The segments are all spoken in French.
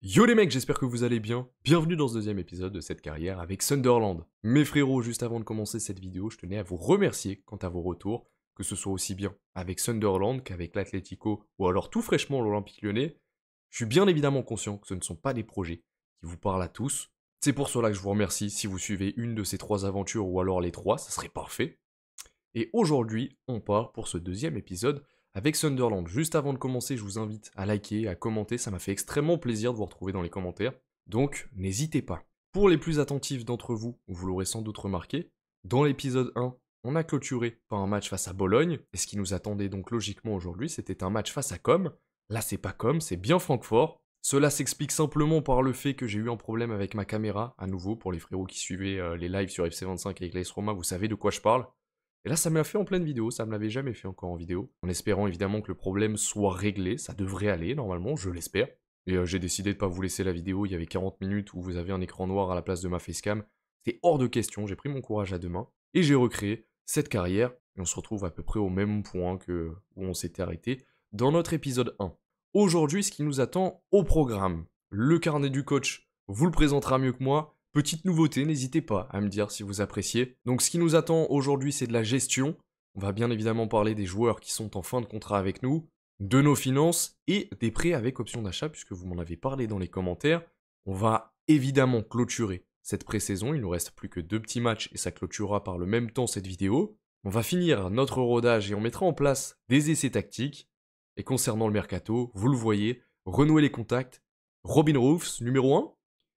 Yo les mecs, j'espère que vous allez bien. Bienvenue dans ce deuxième épisode de cette carrière avec Sunderland. Mes frérots, juste avant de commencer cette vidéo, je tenais à vous remercier quant à vos retours, que ce soit aussi bien avec Sunderland qu'avec l'Atlético ou alors tout fraîchement l'Olympique Lyonnais. Je suis bien évidemment conscient que ce ne sont pas des projets qui vous parlent à tous. C'est pour cela que je vous remercie si vous suivez une de ces trois aventures ou alors les trois, ça serait parfait. Et aujourd'hui, on part pour ce deuxième épisode avec Sunderland. Juste avant de commencer, je vous invite à liker, à commenter, ça m'a fait extrêmement plaisir de vous retrouver dans les commentaires. Donc, n'hésitez pas. Pour les plus attentifs d'entre vous, vous l'aurez sans doute remarqué, dans l'épisode 1, on a clôturé par un match face à Bologne, et ce qui nous attendait donc logiquement aujourd'hui, c'était un match face à Com. Là, c'est pas Com, c'est bien Francfort. Cela s'explique simplement par le fait que j'ai eu un problème avec ma caméra, à nouveau, pour les frérots qui suivaient les lives sur FC25 avec l'AS Roma, vous savez de quoi je parle. Et là, ça me l'a fait en pleine vidéo, ça me l'avait jamais fait encore en vidéo, en espérant évidemment que le problème soit réglé, ça devrait aller normalement, je l'espère. Et j'ai décidé de pas vous laisser la vidéo, il y avait 40 minutes où vous avez un écran noir à la place de ma facecam. C'était hors de question, j'ai pris mon courage à deux mains, et j'ai recréé cette carrière, et on se retrouve à peu près au même point que où on s'était arrêté dans notre épisode 1. Aujourd'hui, ce qui nous attend au programme, le carnet du coach vous le présentera mieux que moi. Petite nouveauté, n'hésitez pas à me dire si vous appréciez. Donc ce qui nous attend aujourd'hui, c'est de la gestion. On va bien évidemment parler des joueurs qui sont en fin de contrat avec nous, de nos finances et des prêts avec option d'achat, puisque vous m'en avez parlé dans les commentaires. On va évidemment clôturer cette pré-saison, il nous reste plus que 2 petits matchs et ça clôturera par le même temps cette vidéo. On va finir notre rodage et on mettra en place des essais tactiques. Et concernant le mercato, vous le voyez, renouer les contacts. Robin Roofs, numéro 1.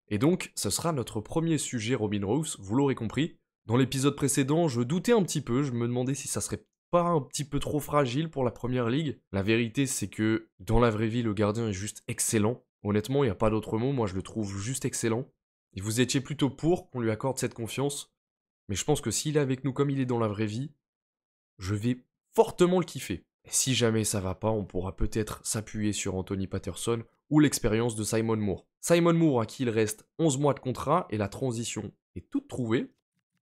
Et donc, ce sera notre premier sujet Robin Roofs, vous l'aurez compris. Dans l'épisode précédent, je doutais un petit peu, je me demandais si ça serait pas un petit peu trop fragile pour la première ligue. La vérité, c'est que dans la vraie vie, le gardien est juste excellent. Honnêtement, il n'y a pas d'autre mot, moi je le trouve juste excellent. Et vous étiez plutôt pour qu'on lui accorde cette confiance. Mais je pense que s'il est avec nous comme il est dans la vraie vie, je vais fortement le kiffer. Et si jamais ça va pas, on pourra peut-être s'appuyer sur Anthony Patterson ou l'expérience de Simon Moore. Simon Moore à qui il reste 11 mois de contrat et la transition est toute trouvée.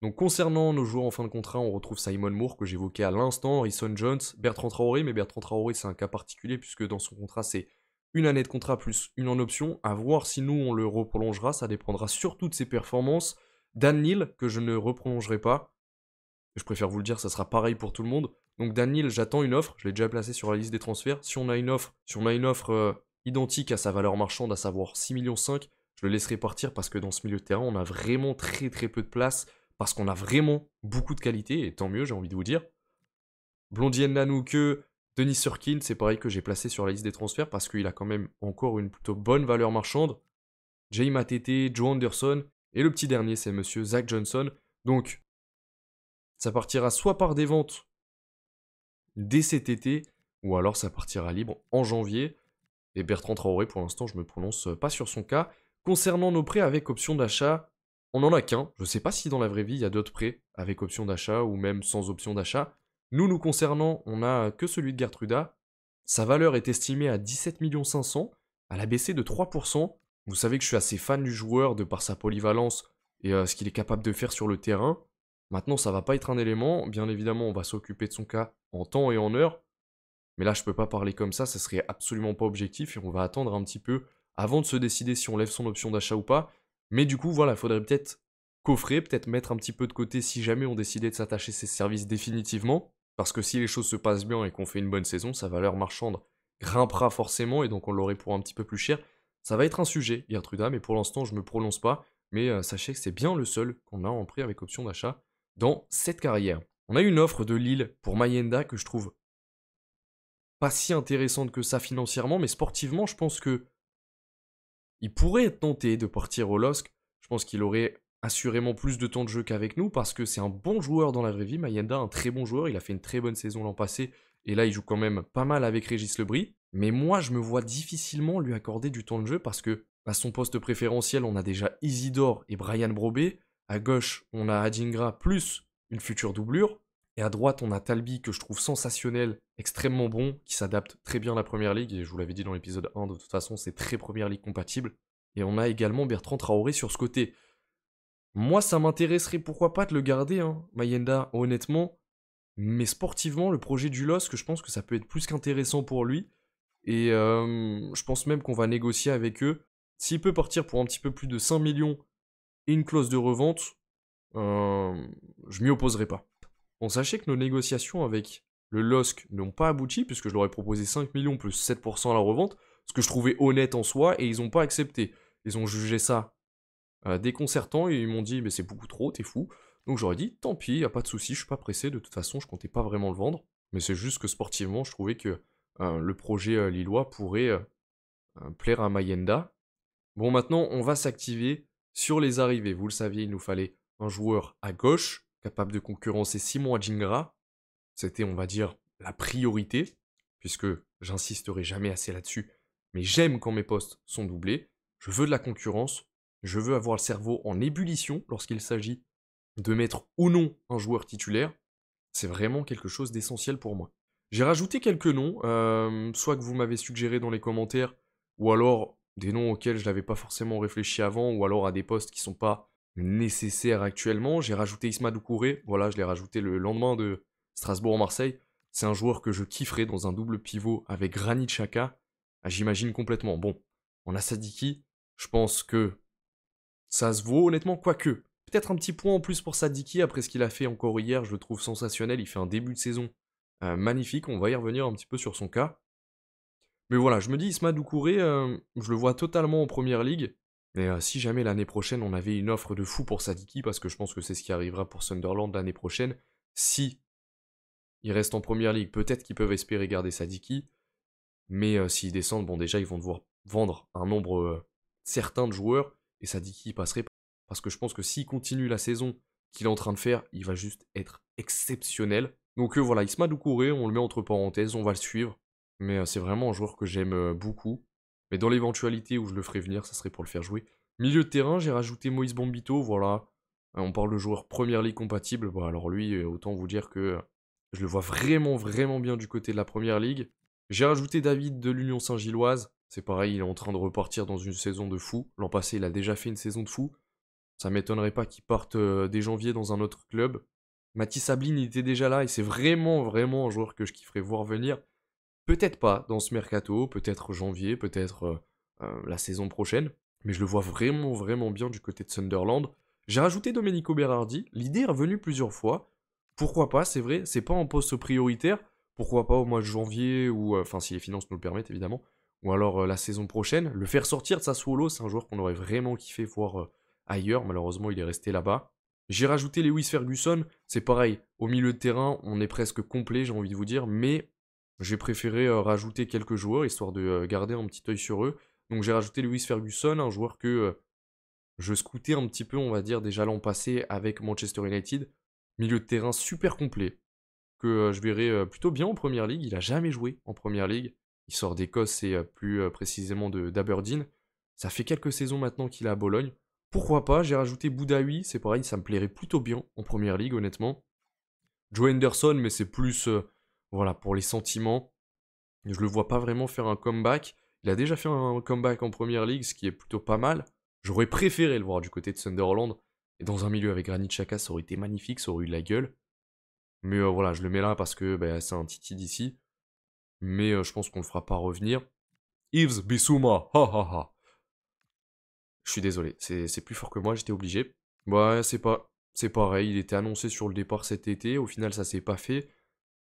Donc concernant nos joueurs en fin de contrat, on retrouve Simon Moore que j'évoquais à l'instant, Harrison Jones, Bertrand Traoré, mais Bertrand Traoré c'est un cas particulier puisque dans son contrat c'est une année de contrat plus une en option, à voir si nous on le reprolongera, ça dépendra surtout de ses performances. Dan Neal, que je ne reprolongerai pas, je préfère vous le dire, ça sera pareil pour tout le monde. Donc Dan Neal, j'attends une offre, je l'ai déjà placé sur la liste des transferts. Si on a une offre identique à sa valeur marchande, à savoir 6,5 millions, je le laisserai partir parce que dans ce milieu de terrain, on a vraiment très très peu de place, parce qu'on a vraiment beaucoup de qualité, et tant mieux, j'ai envie de vous dire. Blondie Nanouke, Denis Surkin, c'est pareil que j'ai placé sur la liste des transferts parce qu'il a quand même encore une plutôt bonne valeur marchande. Jay Matete, Joe Anderson, et le petit dernier, c'est monsieur Zach Johnson. Donc, ça partira soit par des ventes dès cet été, ou alors ça partira libre en janvier. Et Bertrand Traoré, pour l'instant, je me prononce pas sur son cas. Concernant nos prêts avec option d'achat, on n'en a qu'un. Je ne sais pas si dans la vraie vie, il y a d'autres prêts avec option d'achat ou même sans option d'achat. Nous concernant, on n'a que celui de Gertruda. Sa valeur est estimée à 17 500 000. Elle a baissé de 3%. Vous savez que je suis assez fan du joueur de par sa polyvalence et ce qu'il est capable de faire sur le terrain. Maintenant, ça va pas être un élément. Bien évidemment, on va s'occuper de son cas en temps et en heure. Mais là, je peux pas parler comme ça serait absolument pas objectif et on va attendre un petit peu avant de se décider si on lève son option d'achat ou pas. Mais du coup, voilà, il faudrait peut-être coffrer, peut-être mettre un petit peu de côté si jamais on décidait de s'attacher à ces services définitivement. Parce que si les choses se passent bien et qu'on fait une bonne saison, sa valeur marchande grimpera forcément et donc on l'aurait pour un petit peu plus cher. Ça va être un sujet, Gertruda, mais pour l'instant, je me prononce pas. Mais sachez que c'est bien le seul qu'on a en prix avec option d'achat dans cette carrière. On a une offre de Lille pour Mayenda que je trouve pas si intéressante que ça financièrement, mais sportivement, je pense que il pourrait être tenté de partir au LOSC. Je pense qu'il aurait assurément plus de temps de jeu qu'avec nous parce que c'est un bon joueur dans la vraie vie. Mayenda, un très bon joueur, il a fait une très bonne saison l'an passé et là il joue quand même pas mal avec Régis Lebris. Mais moi, je me vois difficilement lui accorder du temps de jeu parce que à son poste préférentiel, on a déjà Isidore et Brian Brobé. À gauche, on a Adingra plus une future doublure. Et à droite, on a Talbi que je trouve sensationnel, extrêmement bon, qui s'adapte très bien à la première ligue. Et je vous l'avais dit dans l'épisode 1, de toute façon, c'est très première ligue compatible. Et on a également Bertrand Traoré sur ce côté. Moi, ça m'intéresserait pourquoi pas de le garder, hein, Mayenda, honnêtement. Mais sportivement, le projet du LOSC, je pense que ça peut être plus qu'intéressant pour lui. Et je pense même qu'on va négocier avec eux S'il peut partir pour un petit peu plus de 5 millions et une clause de revente, je m'y opposerai pas. Bon, sachez que nos négociations avec le LOSC n'ont pas abouti, puisque je leur ai proposé 5 millions plus 7% à la revente, ce que je trouvais honnête en soi, et ils n'ont pas accepté. Ils ont jugé ça déconcertant, et ils m'ont dit, mais c'est beaucoup trop, t'es fou. Donc j'aurais dit, tant pis, y a pas de souci, je suis pas pressé, de toute façon, je comptais pas vraiment le vendre, mais c'est juste que sportivement, je trouvais que le projet lillois pourrait plaire à Mayenda. Bon, maintenant, on va s'activer sur les arrivées. Vous le saviez, il nous fallait un joueur à gauche, capable de concurrencer Simon Adjingra. C'était, on va dire, la priorité, puisque j'insisterai jamais assez là-dessus, mais j'aime quand mes postes sont doublés. Je veux de la concurrence, je veux avoir le cerveau en ébullition lorsqu'il s'agit de mettre ou non un joueur titulaire. C'est vraiment quelque chose d'essentiel pour moi. J'ai rajouté quelques noms, soit que vous m'avez suggéré dans les commentaires, ou alors des noms auxquels je n'avais pas forcément réfléchi avant, ou alors à des postes qui ne sont pas nécessaires actuellement. J'ai rajouté Isma Doucouré, voilà, je l'ai rajouté le lendemain de Strasbourg-Marseille. C'est un joueur que je kifferais dans un double pivot avec Granit Xhaka. Ah, j'imagine complètement. Bon, on a Sadiki, je pense que ça se vaut honnêtement, quoique. Peut-être un petit point en plus pour Sadiki après ce qu'il a fait encore hier, je le trouve sensationnel. Il fait un début de saison magnifique, on va y revenir un petit peu sur son cas. Mais voilà, je me dis Isma Doucouré, je le vois totalement en première ligue. Mais si jamais l'année prochaine on avait une offre de fou pour Sadiki, parce que je pense que c'est ce qui arrivera pour Sunderland l'année prochaine, si il reste en première ligue, peut-être qu'ils peuvent espérer garder Sadiki. Mais s'ils descendent, bon déjà ils vont devoir vendre un nombre certain de joueurs, et Sadiki passerait, parce que je pense que s'il continue la saison qu'il est en train de faire, il va juste être exceptionnel. Donc voilà, Isma Doucouré, on le met entre parenthèses, on va le suivre, mais c'est vraiment un joueur que j'aime beaucoup. Mais dans l'éventualité où je le ferai venir, ça serait pour le faire jouer. Milieu de terrain, j'ai rajouté Moïse Bombito, voilà. On parle de joueur Première Ligue compatible, bon, alors lui, autant vous dire que je le vois vraiment, vraiment bien du côté de la Première Ligue. J'ai rajouté David de l'Union Saint-Gilloise. C'est pareil, il est en train de repartir dans une saison de fou. L'an passé, il a déjà fait une saison de fou. Ça m'étonnerait pas qu'il parte dès janvier dans un autre club. Mathis Sabline, il était déjà là et c'est vraiment, vraiment un joueur que je kifferais voir venir. Peut-être pas dans ce mercato, peut-être janvier, peut-être la saison prochaine. Mais je le vois vraiment, vraiment bien du côté de Sunderland. J'ai rajouté Domenico Berardi. L'idée est revenue plusieurs fois. Pourquoi pas, c'est vrai, c'est pas un poste prioritaire. Pourquoi pas au mois de janvier, ou enfin si les finances nous le permettent évidemment, ou alors la saison prochaine. Le faire sortir de Sassuolo, c'est un joueur qu'on aurait vraiment kiffé voir ailleurs. Malheureusement, il est resté là-bas. J'ai rajouté Lewis Ferguson, c'est pareil, au milieu de terrain, on est presque complet, j'ai envie de vous dire, mais j'ai préféré rajouter quelques joueurs, histoire de garder un petit œil sur eux. Donc j'ai rajouté Lewis Ferguson, un joueur que je scoutais un petit peu, on va dire, déjà l'an passé avec Manchester United. Milieu de terrain super complet, que je verrai plutôt bien en Première Ligue. Il a jamais joué en Première Ligue. Il sort d'Écosse et plus précisément d'Aberdeen. Ça fait quelques saisons maintenant qu'il est à Bologne. Pourquoi pas, j'ai rajouté Boudaoui, c'est pareil, ça me plairait plutôt bien en Première Ligue, honnêtement. Joe Henderson, mais c'est plus voilà, pour les sentiments. Je le vois pas vraiment faire un comeback. Il a déjà fait un comeback en Première Ligue, ce qui est plutôt pas mal. J'aurais préféré le voir du côté de Sunderland. Et dans un milieu avec Granit Xhaka, ça aurait été magnifique, ça aurait eu de la gueule. Mais voilà, je le mets là parce que bah, c'est un titi d'ici. Mais je pense qu'on le fera pas revenir. Yves Bissouma, ha ha ha. Je suis désolé, c'est plus fort que moi, j'étais obligé. Ouais, c'est pareil, il était annoncé sur le départ cet été, au final ça s'est pas fait.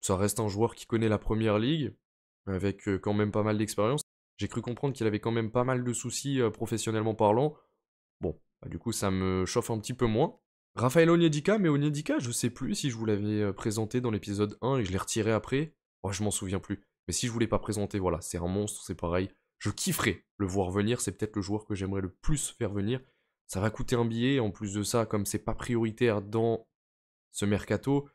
Ça reste un joueur qui connaît la première ligue, avec quand même pas mal d'expérience. J'ai cru comprendre qu'il avait quand même pas mal de soucis professionnellement parlant. Bon, bah, du coup ça me chauffe un petit peu moins. Raphaël Onyedika, mais Onyedika, je sais plus si je vous l'avais présenté dans l'épisode 1 et je l'ai retiré après. Oh, je m'en souviens plus. Mais si je vous l'ai pas présenté, voilà, c'est un monstre, c'est pareil. Je kifferais le voir venir, c'est peut-être le joueur que j'aimerais le plus faire venir. Ça va coûter un billet, en plus de ça, comme c'est pas prioritaire dans ce mercato,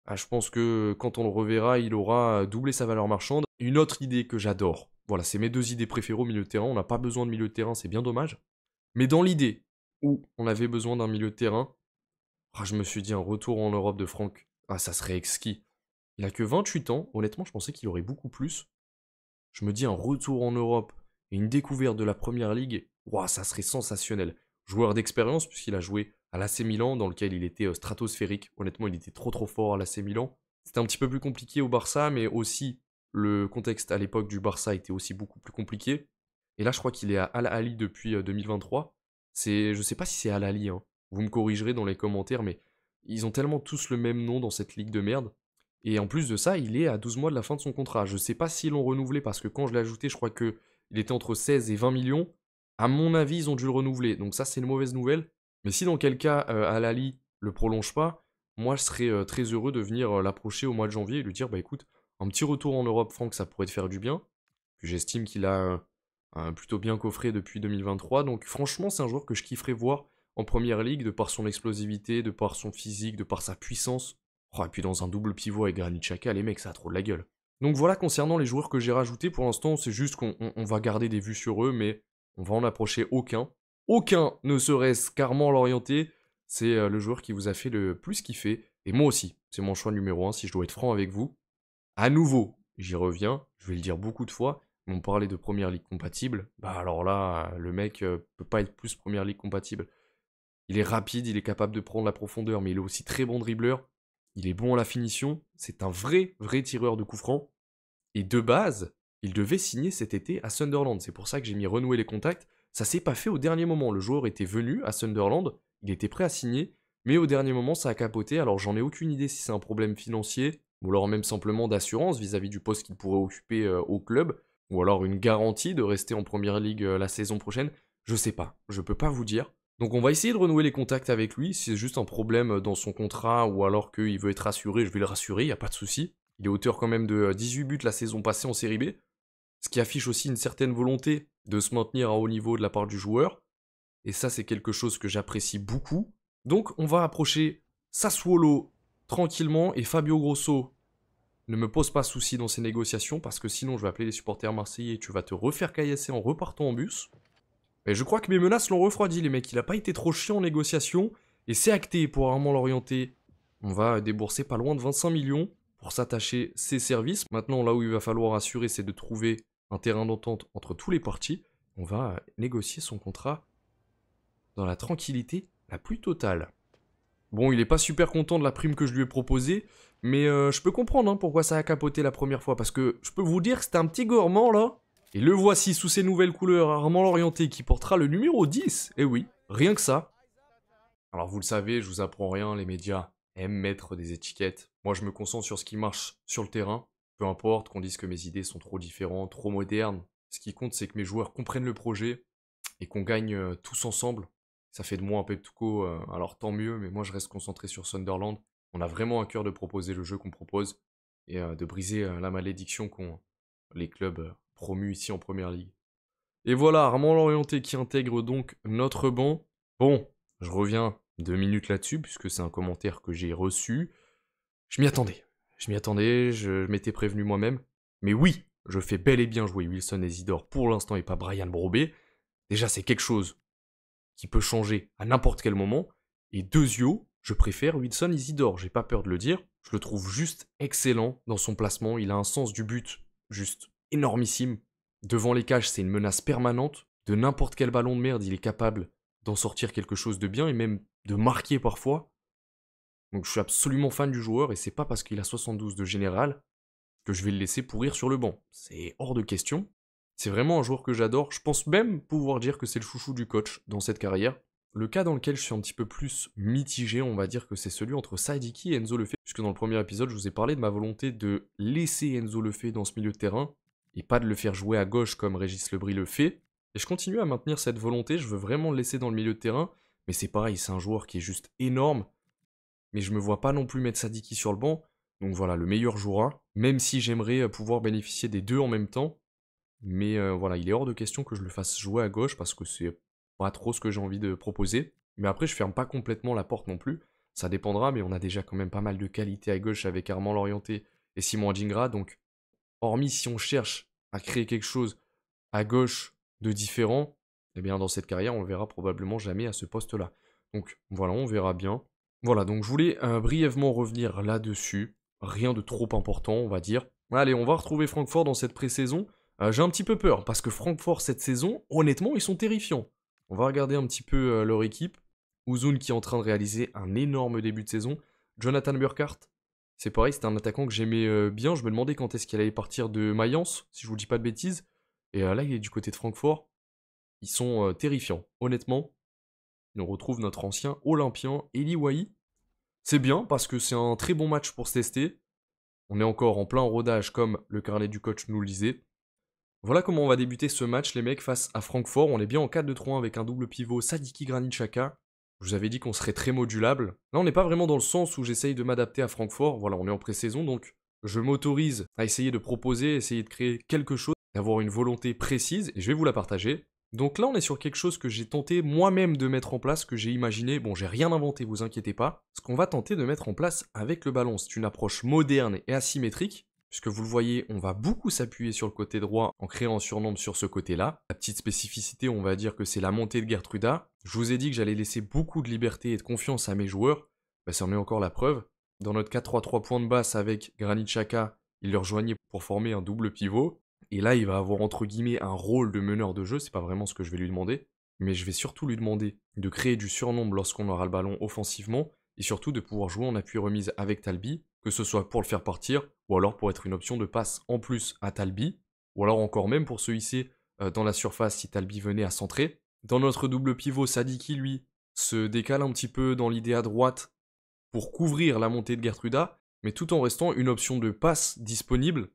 ah, je pense que quand on le reverra, il aura doublé sa valeur marchande. Une autre idée que j'adore, voilà, c'est mes deux idées préférées au milieu de terrain. On n'a pas besoin de milieu de terrain, c'est bien dommage. Mais dans l'idée où on avait besoin d'un milieu de terrain, ah, je me suis dit un retour en Europe de Franck. Ah, ça serait exquis. Il a que 28 ans, honnêtement, je pensais qu'il aurait beaucoup plus. Je me dis un retour en Europe et une découverte de la première ligue, ouah, ça serait sensationnel. Joueur d'expérience, puisqu'il a joué à l'AC Milan, dans lequel il était stratosphérique. Honnêtement, il était trop trop fort à l'AC Milan. C'était un petit peu plus compliqué au Barça, mais aussi le contexte à l'époque du Barça était aussi beaucoup plus compliqué. Et là, je crois qu'il est à Al Ahly depuis 2023. Je sais pas si c'est Al Ahly, hein. Vous me corrigerez dans les commentaires, mais ils ont tellement tous le même nom dans cette ligue de merde. Et en plus de ça, il est à 12 mois de la fin de son contrat. Je sais pas s'ils l'ont renouvelé parce que quand je l'ai ajouté, je crois que il était entre 16 et 20 millions. À mon avis, ils ont dû le renouveler. Donc ça, c'est une mauvaise nouvelle. Mais si dans quel cas Al Ahly le prolonge pas, moi, je serais très heureux de venir l'approcher au mois de janvier et lui dire, bah écoute, un petit retour en Europe, Franck, ça pourrait te faire du bien. Puis j'estime qu'il a plutôt bien coffré depuis 2023. Donc franchement, c'est un joueur que je kifferais voir en première ligue, de par son explosivité, de par son physique, de par sa puissance. Oh, et puis dans un double pivot avec Granit Xhaka, les mecs, ça a trop de la gueule. Donc voilà, concernant les joueurs que j'ai rajoutés, pour l'instant, c'est juste qu'on va garder des vues sur eux, mais on va en approcher aucun. Aucun ne serait-ce qu'Armand Lorienté. C'est le joueur qui vous a fait le plus kiffer. Et moi aussi, c'est mon choix numéro 1 si je dois être franc avec vous. À nouveau, j'y reviens, je vais le dire beaucoup de fois, mais on parlait de Première Ligue compatible. Bah alors là, le mec peut pas être plus Première Ligue compatible. Il est rapide, il est capable de prendre la profondeur, mais il est aussi très bon dribbleur. Il est bon à la finition. C'est un vrai tireur de coups francs. Et de base, il devait signer cet été à Sunderland. C'est pour ça que j'ai mis renouer les contacts. Ça s'est pas fait au dernier moment. Le joueur était venu à Sunderland, il était prêt à signer, mais au dernier moment, ça a capoté. Alors j'en ai aucune idée si c'est un problème financier, ou alors même simplement d'assurance vis-à-vis du poste qu'il pourrait occuper au club, ou alors une garantie de rester en première ligue la saison prochaine. Je sais pas, je peux pas vous dire. Donc on va essayer de renouer les contacts avec lui. Si c'est juste un problème dans son contrat ou alors qu'il veut être rassuré, je vais le rassurer, il n'y a pas de souci. Il est auteur quand même de 18 buts la saison passée en série B, ce qui affiche aussi une certaine volonté de se maintenir à haut niveau de la part du joueur. Et ça, c'est quelque chose que j'apprécie beaucoup. Donc on va approcher Sassuolo tranquillement et Fabio Grosso ne me pose pas souci dans ces négociations parce que sinon je vais appeler les supporters marseillais et tu vas te refaire caillasser en repartant en bus. Et je crois que mes menaces l'ont refroidi, les mecs. Il a pas été trop chiant en négociation. Et c'est acté pour Armand Lorienté. On va débourser pas loin de 25 millions pour s'attacher ses services. Maintenant, là où il va falloir assurer, c'est de trouver un terrain d'entente entre tous les parties. On va négocier son contrat dans la tranquillité la plus totale. Bon, il est pas super content de la prime que je lui ai proposée, mais je peux comprendre hein, pourquoi ça a capoté la première fois, parce que je peux vous dire que c'était un petit gourmand là. Et le voici sous ses nouvelles couleurs, Armand Lorienté qui portera le numéro 10. Eh oui, rien que ça. Alors vous le savez, je vous apprends rien, les médias aiment mettre des étiquettes. Moi je me concentre sur ce qui marche sur le terrain. Peu importe qu'on dise que mes idées sont trop différentes, trop modernes. Ce qui compte c'est que mes joueurs comprennent le projet et qu'on gagne tous ensemble. Ça fait de moi un Peptuco, alors tant mieux, mais moi je reste concentré sur Sunderland. On a vraiment à cœur de proposer le jeu qu'on propose et de briser la malédiction qu'ont les clubs promus ici en Première Ligue. Et voilà, Armand Lorienté qui intègre donc notre banc. Bon, je reviens 2 minutes là-dessus, puisque c'est un commentaire que j'ai reçu. Je m'y attendais. Je m'étais prévenu moi-même. Mais oui, je fais bel et bien jouer Wilson et Zidore pour l'instant et pas Brian Brobé. Déjà, c'est quelque chose qui peut changer à n'importe quel moment. Et Dezio, je préfère Wilson Isidore, j'ai pas peur de le dire. Je le trouve juste excellent dans son placement. Il a un sens du but juste énormissime. Devant les cages, c'est une menace permanente. De n'importe quel ballon de merde, il est capable d'en sortir quelque chose de bien et même de marquer parfois. Donc je suis absolument fan du joueur et c'est pas parce qu'il a 72 de général que je vais le laisser pourrir sur le banc. C'est hors de question. C'est vraiment un joueur que j'adore. Je pense même pouvoir dire que c'est le chouchou du coach dans cette carrière. Le cas dans lequel je suis un petit peu plus mitigé, on va dire que c'est celui entre Sadiki et Enzo Lefebvre. Puisque dans le premier épisode, je vous ai parlé de ma volonté de laisser Enzo Lefebvre dans ce milieu de terrain et pas de le faire jouer à gauche comme Régis Lebris le fait. Et je continue à maintenir cette volonté, je veux vraiment le laisser dans le milieu de terrain, mais c'est pareil, c'est un joueur qui est juste énorme. Mais je me vois pas non plus mettre Sadiki sur le banc. Donc voilà, le meilleur jouera, même si j'aimerais pouvoir bénéficier des deux en même temps. Mais voilà, il est hors de question que je le fasse jouer à gauche parce que c'est pas trop ce que j'ai envie de proposer. Mais après, je ferme pas complètement la porte non plus. Ça dépendra, mais on a déjà quand même pas mal de qualité à gauche avec Armand Lorienté et Simon Adjingra. Donc, hormis si on cherche à créer quelque chose à gauche de différent, eh bien dans cette carrière, on le verra probablement jamais à ce poste-là. Donc voilà, on verra bien. Voilà, donc je voulais brièvement revenir là-dessus. Rien de trop important, on va dire. Allez, on va retrouver Francfort dans cette pré-saison. J'ai un petit peu peur, parce que Francfort, cette saison, honnêtement, ils sont terrifiants. On va regarder un petit peu leur équipe. Uzun qui est en train de réaliser un énorme début de saison. Jonathan Burkhardt, c'est pareil, c'était un attaquant que j'aimais bien. Je me demandais quand est-ce qu'il allait partir de Mayence, si je vous dis pas de bêtises. Et là, il est du côté de Francfort. ils sont terrifiants. Honnêtement, on retrouve notre ancien Olympien, Eli Wahi. C'est bien parce que c'est un très bon match pour se tester. On est encore en plein rodage comme le carnet du coach nous le disait. Voilà comment on va débuter ce match les mecs face à Francfort. On est bien en 4-2-3-1 avec un double pivot Sadiki Granit Xhaka. Je vous avais dit qu'on serait très modulable. Là on n'est pas vraiment dans le sens où j'essaye de m'adapter à Francfort. Voilà, on est en pré-saison donc je m'autorise à essayer de proposer, essayer de créer quelque chose, d'avoir une volonté précise et je vais vous la partager. Donc là on est sur quelque chose que j'ai tenté moi-même de mettre en place, que j'ai imaginé. Bon, j'ai rien inventé, vous inquiétez pas. Ce qu'on va tenter de mettre en place avec le ballon, c'est une approche moderne et asymétrique. Puisque vous le voyez, on va beaucoup s'appuyer sur le côté droit en créant un surnombre sur ce côté-là. La petite spécificité, on va dire que c'est la montée de Gertruda. Je vous ai dit que j'allais laisser beaucoup de liberté et de confiance à mes joueurs. Bah, ça en est encore la preuve. Dans notre 4-3-3 point de basse avec Granit Xhaka, il le rejoignait pour former un double pivot. Et là, il va avoir entre guillemets un rôle de meneur de jeu. C'est pas vraiment ce que je vais lui demander. Mais je vais surtout lui demander de créer du surnombre lorsqu'on aura le ballon offensivement. Et surtout de pouvoir jouer en appui remise avec Talbi, que ce soit pour le faire partir, ou alors pour être une option de passe en plus à Talbi, ou alors encore même pour se hisser dans la surface si Talbi venait à centrer. Dans notre double pivot, Sadiki, lui, se décale un petit peu dans l'idée à droite pour couvrir la montée de Gertruda, mais tout en restant une option de passe disponible.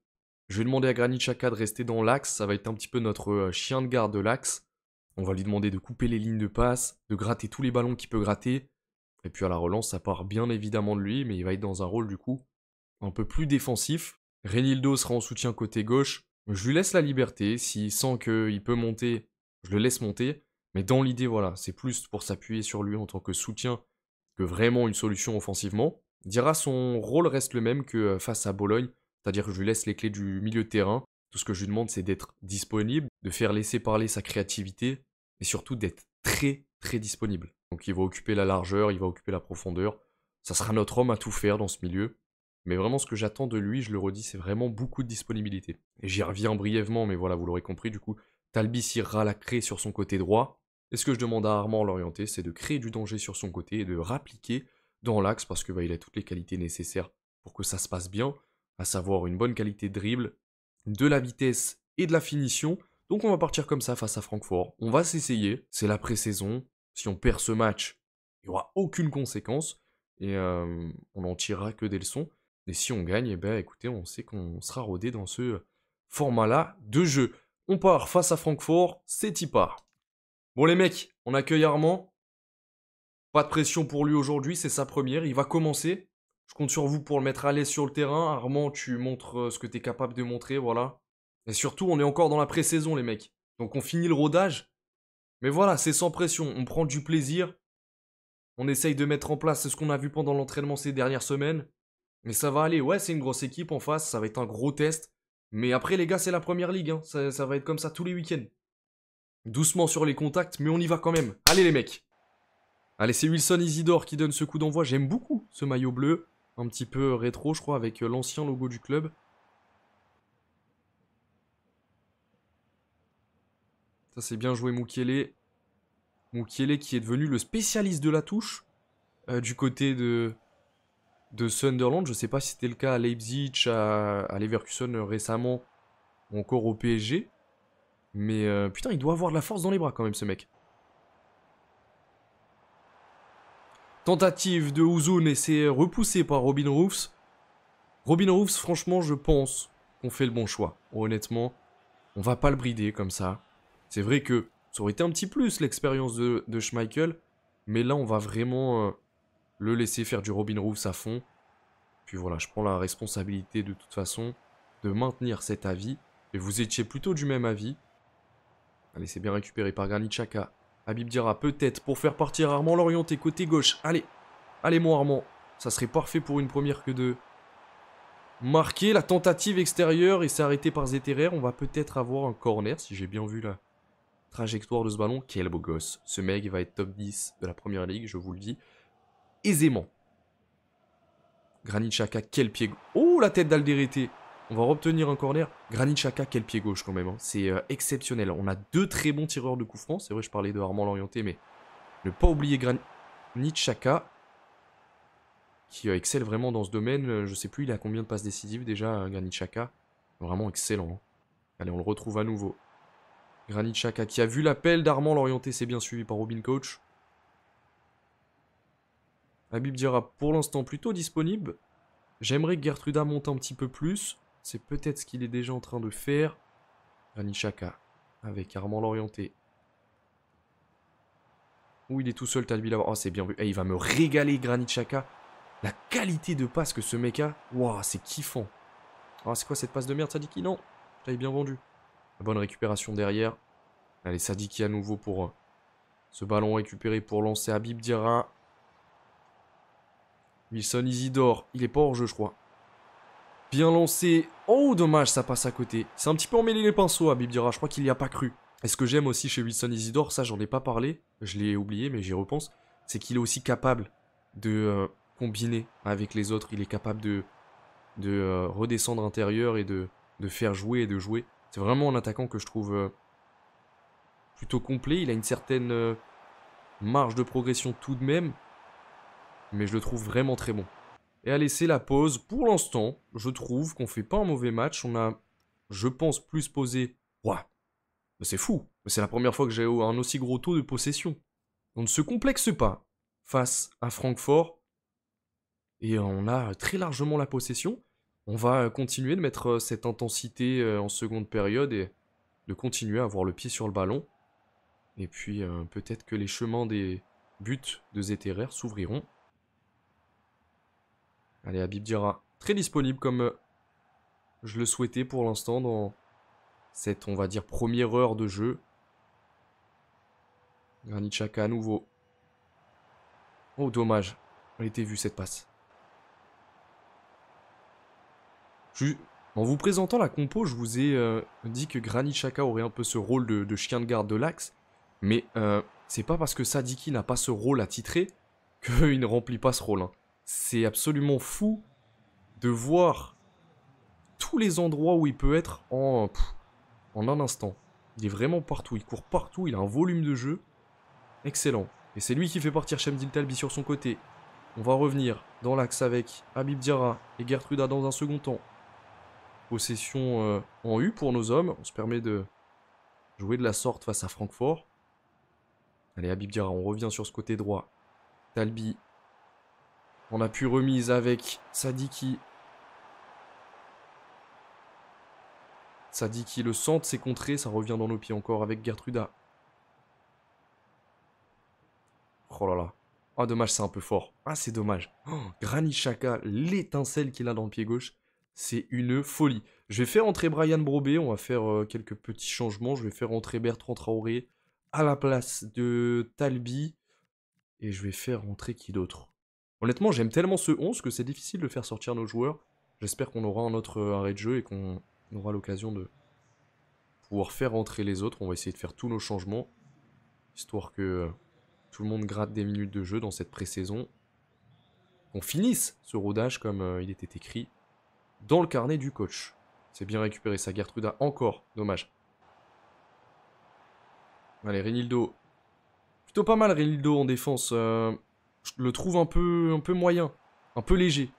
Je vais demander à Granit Xhaka de rester dans l'axe, ça va être un petit peu notre chien de garde de l'axe. On va lui demander de couper les lignes de passe, de gratter tous les ballons qu'il peut gratter. Et puis à la relance, ça part bien évidemment de lui, mais il va être dans un rôle du coup un peu plus défensif. Renildo sera en soutien côté gauche. Je lui laisse la liberté. S'il sent qu'il peut monter, je le laisse monter. Mais dans l'idée, voilà, c'est plus pour s'appuyer sur lui en tant que soutien que vraiment une solution offensivement. Dira son rôle reste le même que face à Bologne, c'est-à-dire que je lui laisse les clés du milieu de terrain. Tout ce que je lui demande, c'est d'être disponible, de faire laisser parler sa créativité et surtout d'être très très disponible. Donc il va occuper la largeur, il va occuper la profondeur. Ça sera notre homme à tout faire dans ce milieu. Mais vraiment ce que j'attends de lui, je le redis, c'est vraiment beaucoup de disponibilité. Et j'y reviens brièvement, mais voilà, vous l'aurez compris du coup. Talbi s'ira la créer sur son côté droit. Et ce que je demande à Armand l'orienter, c'est de créer du danger sur son côté et de rappliquer dans l'axe parce que il a toutes les qualités nécessaires pour que ça se passe bien, à savoir une bonne qualité de dribble, de la vitesse et de la finition. Donc on va partir comme ça face à Francfort. On va s'essayer, c'est la pré-saison. Si on perd ce match, il n'y aura aucune conséquence et on n'en tirera que des leçons. Et si on gagne, eh ben, écoutez, on sait qu'on sera rodé dans ce format-là de jeu. On part face à Francfort, c'est y part. Bon les mecs, on accueille Armand. Pas de pression pour lui aujourd'hui, c'est sa première, il va commencer. Je compte sur vous pour le mettre à l'aise sur le terrain. Armand, tu montres ce que tu es capable de montrer, voilà. Et surtout, on est encore dans la pré-saison les mecs. Donc on finit le rodage. Mais voilà, c'est sans pression, on prend du plaisir. On essaye de mettre en place ce qu'on a vu pendant l'entraînement ces dernières semaines. Mais ça va aller, ouais, c'est une grosse équipe en face, ça va être un gros test. Mais après, les gars, c'est la première ligue, hein. Ça va être comme ça tous les week-ends. Doucement sur les contacts, mais on y va quand même. Allez, les mecs. Allez, c'est Wilson Isidore qui donne ce coup d'envoi. J'aime beaucoup ce maillot bleu. Un petit peu rétro, je crois, avec l'ancien logo du club. Ça, c'est bien joué, Mukiele. Mukiele qui est devenu le spécialiste de la touche du côté de Sunderland. Je sais pas si c'était le cas à Leipzig, à Leverkusen récemment, ou encore au PSG. Mais putain, il doit avoir de la force dans les bras quand même, ce mec. Tentative de Uzun et c'est repoussé par Robin Roofs. Robin Roofs, franchement, je pense qu'on fait le bon choix. Honnêtement, on va pas le brider comme ça. C'est vrai que ça aurait été un petit plus l'expérience de Schmeichel. Mais là, on va vraiment le laisser faire du Robin Roofs à fond. Puis voilà, je prends la responsabilité de toute façon de maintenir cet avis. Et vous étiez plutôt du même avis. Allez, c'est bien récupéré par Granit Xhaka. Habib Diarra peut-être pour faire partir Armand l'orienté côté gauche. Allez, allez mon Armand. Ça serait parfait pour une première que de marquer la tentative extérieure et c'est arrêté par Zeterer. On va peut-être avoir un corner si j'ai bien vu la trajectoire de ce ballon. Quel beau gosse. Ce mec va être top 10 de la première ligue, je vous le dis. Aisément. Granit Xhaka, quel pied... Oh, la tête d'Alderete. On va obtenir un corner. Granit Xhaka, quel pied gauche quand même. Hein. C'est exceptionnel. On a deux très bons tireurs de coups francs. C'est vrai, je parlais de Armand l'orienté, mais ne pas oublier Granit Xhaka, qui excelle vraiment dans ce domaine. Je sais plus, il a combien de passes décisives déjà, Granit Xhaka. Vraiment excellent. Hein. Allez, on le retrouve à nouveau. Granit Xhaka qui a vu l'appel d'Armand l'orienter, c'est bien suivi par Robin Koch. Habib Diarra pour l'instant plutôt disponible. J'aimerais que Gertruda monte un petit peu plus. C'est peut-être ce qu'il est déjà en train de faire. Granit Xhaka avec Armand l'orienté. Où il est tout seul, Talbi là-bas. Oh, c'est bien vu. Et il va me régaler, Granit Xhaka. La qualité de passe que ce mec a. Waouh, c'est kiffant. Ah, c'est quoi cette passe de merde, Sadiki? Non, je l'avais bien vendu. La bonne récupération derrière. Allez, Sadiki à nouveau pour ce ballon récupéré pour lancer Habib Diarra. Wilson Isidore, il est pas hors jeu, je crois. Bien lancé. Oh, dommage, ça passe à côté. C'est un petit peu emmêlé les pinceaux, Habib Diarra. Je crois qu'il n'y a pas cru. Et ce que j'aime aussi chez Wilson Isidore, ça, j'en ai pas parlé. Je l'ai oublié, mais j'y repense. C'est qu'il est aussi capable de combiner avec les autres. Il est capable de redescendre intérieur et de faire jouer et de jouer. C'est vraiment un attaquant que je trouve plutôt complet. Il a une certaine marge de progression tout de même. Mais je le trouve vraiment très bon. Et allez, c'est la pause. Pour l'instant, je trouve qu'on fait pas un mauvais match. On a, je pense, plus posé... Ouah, c'est fou. C'est la première fois que j'ai un aussi gros taux de possession. On ne se complexe pas face à Francfort. Et on a très largement la possession. On va continuer de mettre cette intensité en seconde période et de continuer à avoir le pied sur le ballon. Et puis peut-être que les chemins des buts de Zeterer s'ouvriront. Allez, Habib Diarra, très disponible comme je le souhaitais pour l'instant dans cette, on va dire, première heure de jeu. Granit Xhaka à nouveau. Oh, dommage. Elle était vue cette passe. En vous présentant la compo, je vous ai dit que Granit Xhaka aurait un peu ce rôle de chien de garde de l'axe. Mais c'est pas parce que Sadiki n'a pas ce rôle à titrer qu'il ne remplit pas ce rôle. Hein. C'est absolument fou de voir tous les endroits où il peut être en un instant. Il est vraiment partout, il court partout, il a un volume de jeu excellent. Et c'est lui qui fait partir Chemdin Talbi sur son côté. On va revenir dans l'axe avec Habib Diarra et Gertruda dans un second temps. Possession en U pour nos hommes. On se permet de jouer de la sorte face à Francfort. Allez, Habib Diarra, on revient sur ce côté droit. Talbi. On a pu remise avec Sadiki. Sadiki, le centre, c'est contré. Ça revient dans nos pieds encore avec Gertruda. Oh là là. Ah, dommage, c'est un peu fort. Ah, c'est dommage. Oh, Granit Xhaka, l'étincelle qu'il a dans le pied gauche, c'est une folie. Je vais faire entrer Brian Brobé. On va faire quelques petits changements. Je vais faire entrer Bertrand Traoré à la place de Talbi. Et je vais faire entrer qui d'autre? Honnêtement, j'aime tellement ce 11 que c'est difficile de faire sortir nos joueurs. J'espère qu'on aura un autre arrêt de jeu et qu'on aura l'occasion de pouvoir faire entrer les autres. On va essayer de faire tous nos changements. Histoire que tout le monde gratte des minutes de jeu dans cette pré-saison. Qu'on finisse ce rodage comme il était écrit dans le carnet du coach. C'est bien récupéré ça, Gertruda. Encore, dommage. Allez, Renildo. Plutôt pas mal, Renildo en défense. Je le trouve un peu moyen. Un peu léger.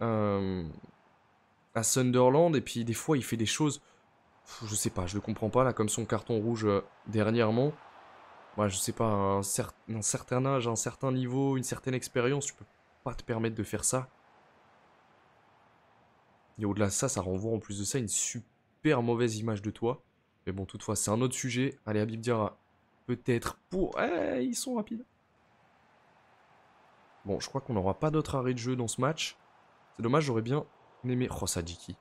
À Sunderland. Et puis des fois, il fait des choses... Je sais pas, je le comprends pas là, comme son carton rouge dernièrement. Moi, je sais pas, un certain âge, un certain niveau, une certaine expérience, tu peux pas te permettre de faire ça. Et au-delà de ça, ça renvoie en plus de ça une super mauvaise image de toi. Mais bon, toutefois, c'est un autre sujet. Allez, Habib Diarra, peut-être pour... Eh, ils sont rapides. Bon, je crois qu'on n'aura pas d'autre arrêt de jeu dans ce match. C'est dommage, j'aurais bien aimé... Oh, Sadiki.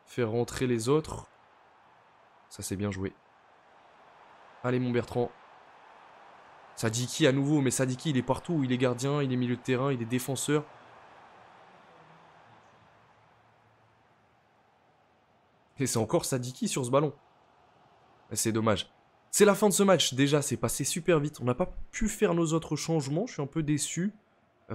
Faire rentrer les autres. Ça, c'est bien joué. Allez, mon Bertrand. Sadiki à nouveau, mais Sadiki il est partout, il est gardien, il est milieu de terrain, il est défenseur. Et c'est encore Sadiki sur ce ballon. C'est dommage. C'est la fin de ce match, déjà c'est passé super vite. On n'a pas pu faire nos autres changements, je suis un peu déçu.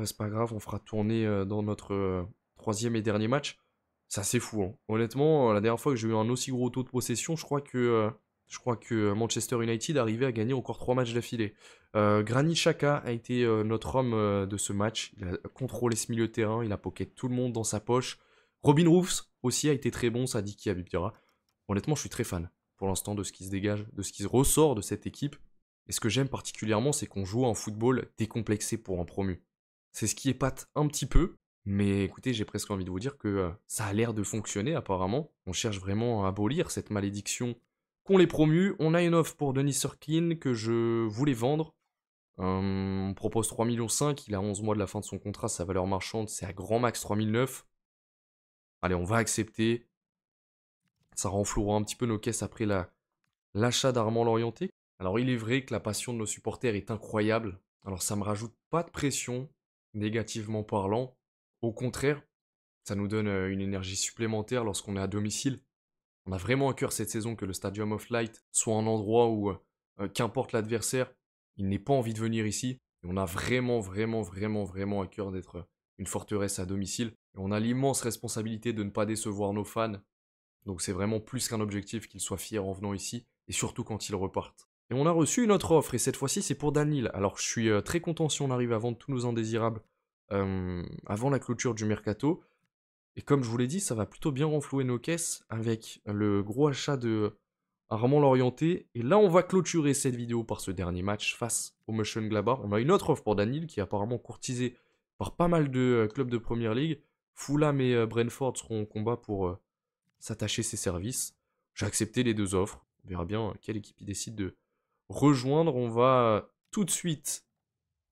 C'est pas grave, on fera tourner dans notre troisième et dernier match. C'est assez fou, hein. Honnêtement, la dernière fois que j'ai eu un aussi gros taux de possession, je crois que Manchester United arrivait à gagner encore 3 matchs d'affilée. Granit Xhaka a été notre homme de ce match. Il a contrôlé ce milieu de terrain, il a pocket tout le monde dans sa poche. Robin Roofs aussi a été très bon, Sadiki Habib Diarra. Honnêtement, je suis très fan. pour l'instant de ce qui se dégage, de ce qui ressort de cette équipe. Et ce que j'aime particulièrement, c'est qu'on joue un football décomplexé pour un promu. C'est ce qui épate un petit peu, mais écoutez, j'ai presque envie de vous dire que ça a l'air de fonctionner apparemment. On cherche vraiment à abolir cette malédiction qu'ont les promus. On a une offre pour Denis Surkin que je voulais vendre. On propose 3,5 millions, il a 11 mois de la fin de son contrat, sa valeur marchande c'est à grand max 3,9 millions. Allez, on va accepter. Ça renflouera un petit peu nos caisses après l'achat d'Armand Lorienté. Alors il est vrai que la passion de nos supporters est incroyable. Alors ça me rajoute pas de pression, négativement parlant. Au contraire, ça nous donne une énergie supplémentaire lorsqu'on est à domicile. On a vraiment à cœur cette saison que le Stadium of Light soit un endroit où, qu'importe l'adversaire, il n'ait pas envie de venir ici. Et on a vraiment à cœur d'être une forteresse à domicile. Et on a l'immense responsabilité de ne pas décevoir nos fans. Donc c'est vraiment plus qu'un objectif qu'ils soient fiers en venant ici, et surtout quand ils repartent. Et on a reçu une autre offre, et cette fois-ci c'est pour Danil. Alors je suis très content si on arrive à vendre tous nos indésirables avant la clôture du mercato. Et comme je vous l'ai dit, ça va plutôt bien renflouer nos caisses avec le gros achat de Armand Lorienté. Et là, on va clôturer cette vidéo par ce dernier match face au Mönchengladbach. On a une autre offre pour Danil qui est apparemment courtisée par pas mal de clubs de Première Ligue. Fulham et Brentford seront en combat pour s'attacher ses services. J'ai accepté les deux offres. On verra bien quelle équipe il décide de rejoindre. On va tout de suite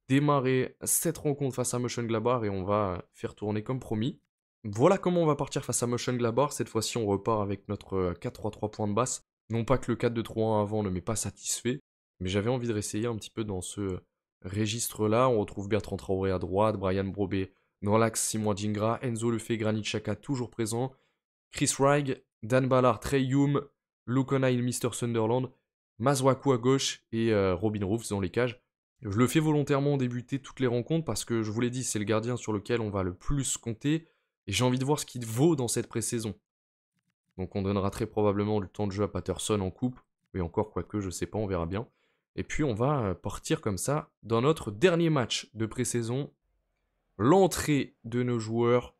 démarrer cette rencontre face à Mönchengladbach et on va faire tourner comme promis. Voilà comment on va partir face à Mönchengladbach. Cette fois-ci, on repart avec notre 4-3-3 point de basse. Non pas que le 4-2-3-1 avant ne m'ait pas satisfait, mais j'avais envie de réessayer un petit peu dans ce registre-là. On retrouve Bertrand Traoré à droite, Brian Brobé dans l'axe, Simon Adingra, Enzo Lefebvre, Granit Xhaka toujours présent, Chris Rygg, Dan Ballard, Trey Hume, Luke O'Neill, Mr. Sunderland, Masuaku à gauche et Robin Roofs dans les cages. Je le fais volontairement débuter toutes les rencontres parce que je vous l'ai dit, c'est le gardien sur lequel on va le plus compter et j'ai envie de voir ce qu'il vaut dans cette pré-saison. Donc on donnera très probablement le temps de jeu à Patterson en coupe, mais encore quoique, je sais pas, on verra bien. Et puis on va partir comme ça dans notre dernier match de pré-saison, l'entrée de nos joueurs.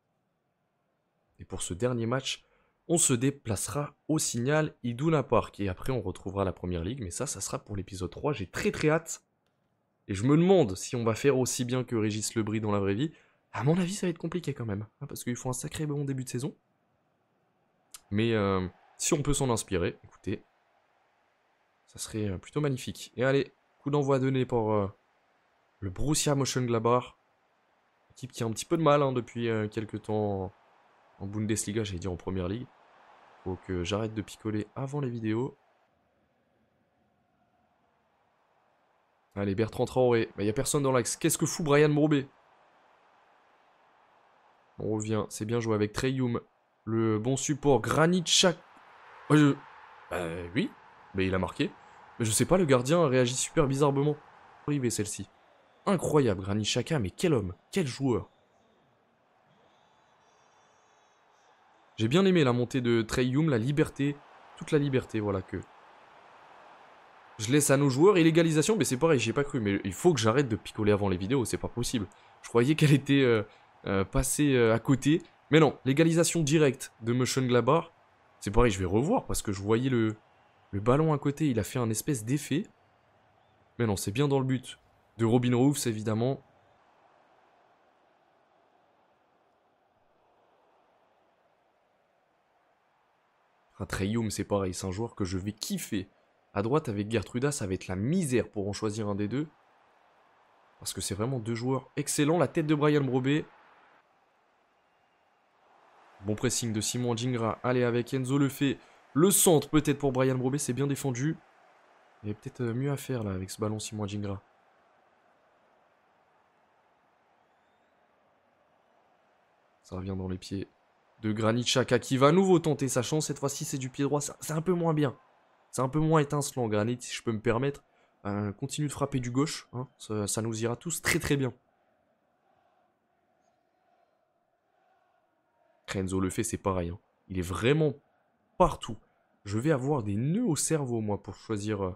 Et pour ce dernier match, on se déplacera au Signal Iduna Park. Et après, on retrouvera la Première Ligue. Mais ça sera pour l'épisode 3. J'ai très hâte. Et je me demande si on va faire aussi bien que Régis Lebris dans la vraie vie. À mon avis, ça va être compliqué quand même. Parce qu'ils font un sacré bon début de saison. Mais si on peut s'en inspirer, écoutez, ça serait plutôt magnifique. Et allez, coup d'envoi donné pour le Borussia Mönchengladbach. Équipe qui a un petit peu de mal depuis quelques temps en Bundesliga, j'allais dire en Première Ligue. Faut que j'arrête de picoler avant les vidéos. Allez, Bertrand Traoré. Il n'y a personne dans l'axe. Qu'est-ce que fout Brian Brobé? On revient. C'est bien joué avec Trey Hume. Le bon support. Granit Xhaka. Oui. Mais il a marqué. Mais je sais pas, le gardien a réagi super bizarrement. Arrivé celle-ci. Incroyable, Granit Xhaka. Mais quel homme. Quel joueur. J'ai bien aimé la montée de Trey Hume. La liberté. Toute la liberté, voilà que... Je laisse à nos joueurs et l'égalisation, mais c'est pareil, j'y ai pas cru. Mais il faut que j'arrête de picoler avant les vidéos, c'est pas possible. Je croyais qu'elle était passée à côté. Mais non, l'égalisation directe de Mönchengladbach, c'est pareil, je vais revoir parce que je voyais le ballon à côté, il a fait un espèce d'effet. Mais non, c'est bien dans le but de Robin Roofs, évidemment. Treyum, c'est pareil, c'est un joueur que je vais kiffer. À droite, avec Gertruda, ça va être la misère pour en choisir un des deux. Parce que c'est vraiment deux joueurs excellents. La tête de Brian Brobé. Bon pressing de Simon Adingra. Allez, avec Enzo Lefebvre. Le centre, peut-être pour Brian Brobé, c'est bien défendu. Il y a peut-être mieux à faire, là, avec ce ballon Simon Adingra. Ça revient dans les pieds de Granit Xhaka, qui va à nouveau tenter sa chance. Cette fois-ci, c'est du pied droit. C'est un peu moins bien. C'est un peu moins étincelant, Granit, si je peux me permettre. Continue de frapper du gauche. Hein, ça nous ira tous très bien. Renzo le fait, c'est pareil. Hein. Il est vraiment partout. Je vais avoir des nœuds au cerveau, moi, pour choisir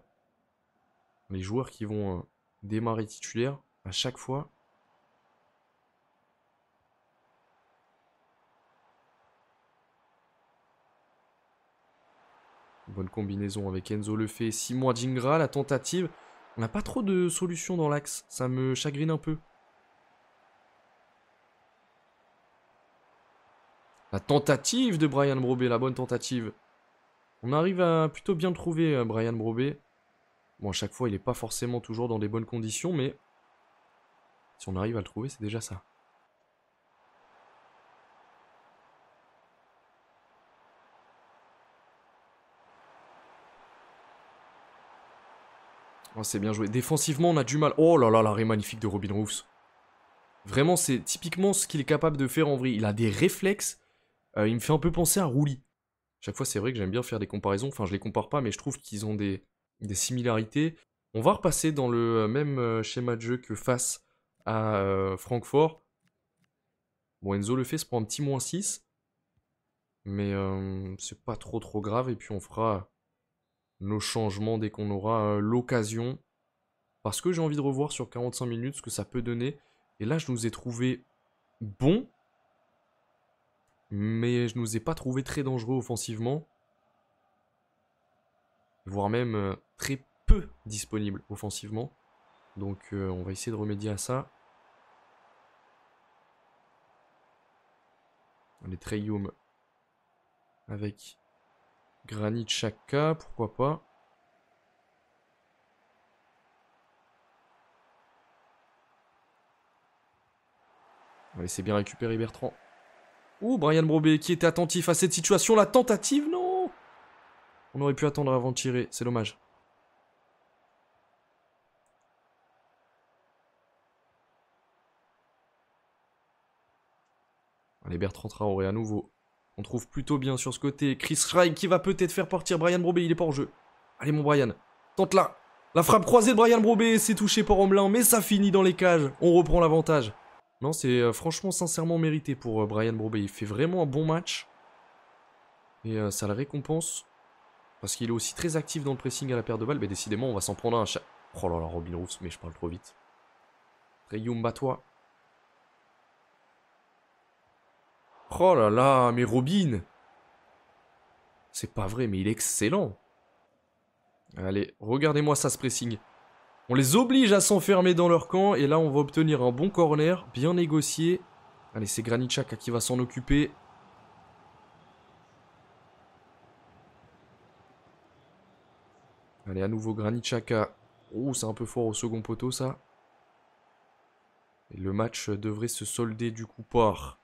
les joueurs qui vont démarrer titulaires à chaque fois. Bonne combinaison avec Enzo Lefebvre, Simon Adingra, la tentative. On n'a pas trop de solutions dans l'axe, ça me chagrine un peu. La tentative de Bryan Brobé, la bonne tentative. On arrive à plutôt bien le trouver, Bryan Brobé. Bon, à chaque fois, il n'est pas forcément toujours dans des bonnes conditions, mais si on arrive à le trouver, c'est déjà ça. Oh, c'est bien joué. Défensivement, on a du mal. Oh là là, l'arrêt magnifique de Robin Roofs. Vraiment, c'est typiquement ce qu'il est capable de faire en vrai. Il a des réflexes. Il me fait un peu penser à Rouli. Chaque fois, c'est vrai que j'aime bien faire des comparaisons. Enfin, je les compare pas, mais je trouve qu'ils ont des similarités. On va repasser dans le même schéma de jeu que face à Francfort. Bon, Enzo Lefebvre se prend un petit -6. Mais c'est pas trop grave. Et puis on fera nos changements dès qu'on aura l'occasion. Parce que j'ai envie de revoir sur 45 minutes ce que ça peut donner. Et là, je nous ai trouvé bons. Mais je nous ai pas trouvé très dangereux offensivement. Voire même très peu disponible offensivement. Donc on va essayer de remédier à ça. Les Treyum avec Granit Xhaka, pourquoi pas. On va laisser bien récupérer Bertrand. Ouh, Bryan Brobé qui était attentif à cette situation. La tentative, non! On aurait pu attendre avant de tirer, c'est dommage. Allez, Bertrand Traoré à nouveau. On trouve plutôt bien sur ce côté. Chris Schreich qui va peut-être faire partir Bryan Brobé, il est pas en jeu. Allez mon Bryan, tente là. La frappe croisée de Bryan Brobé, c'est touché par Omelin, mais ça finit dans les cages. On reprend l'avantage. Non, c'est franchement sincèrement mérité pour Bryan Brobé. Il fait vraiment un bon match. Et ça le récompense. Parce qu'il est aussi très actif dans le pressing à la perte de balle. Mais décidément, on va s'en prendre un chat. Oh là là, Robin Roofs, mais je parle trop vite. Treyum, bats-toi. Oh là là, mais Robin! C'est pas vrai, mais il est excellent. Allez, regardez-moi ça, ce pressing. On les oblige à s'enfermer dans leur camp. Et là, on va obtenir un bon corner, bien négocié. Allez, c'est Granit Xhaka qui va s'en occuper. Allez, à nouveau Granit Xhaka. Oh, c'est un peu fort au second poteau, ça. Et le match devrait se solder du coup par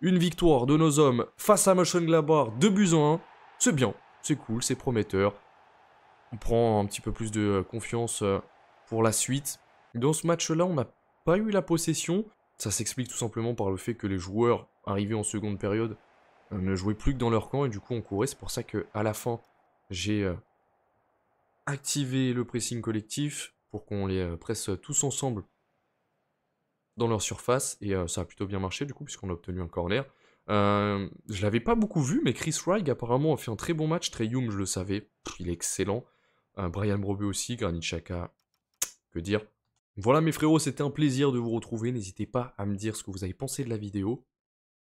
une victoire de nos hommes face à Mönchengladbach, 2-1. C'est bien, c'est cool, c'est prometteur. On prend un petit peu plus de confiance pour la suite. Dans ce match-là, on n'a pas eu la possession. Ça s'explique tout simplement par le fait que les joueurs arrivés en seconde période ne jouaient plus que dans leur camp et du coup on courait. C'est pour ça qu'à la fin, j'ai activé le pressing collectif pour qu'on les presse tous ensemble dans leur surface et ça a plutôt bien marché du coup puisqu'on a obtenu un corner. Je l'avais pas beaucoup vu mais Chris Schreich apparemment a fait un très bon match. Treyum, je le savais, il est excellent. Bryan Brobé aussi, Granit Xhaka, que dire. Voilà mes frérots, c'était un plaisir de vous retrouver. N'hésitez pas à me dire ce que vous avez pensé de la vidéo.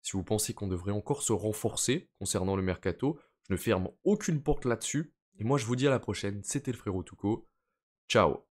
Si vous pensez qu'on devrait encore se renforcer concernant le mercato, je ne ferme aucune porte là-dessus. Et moi je vous dis à la prochaine, c'était le frérot Tuco. Ciao.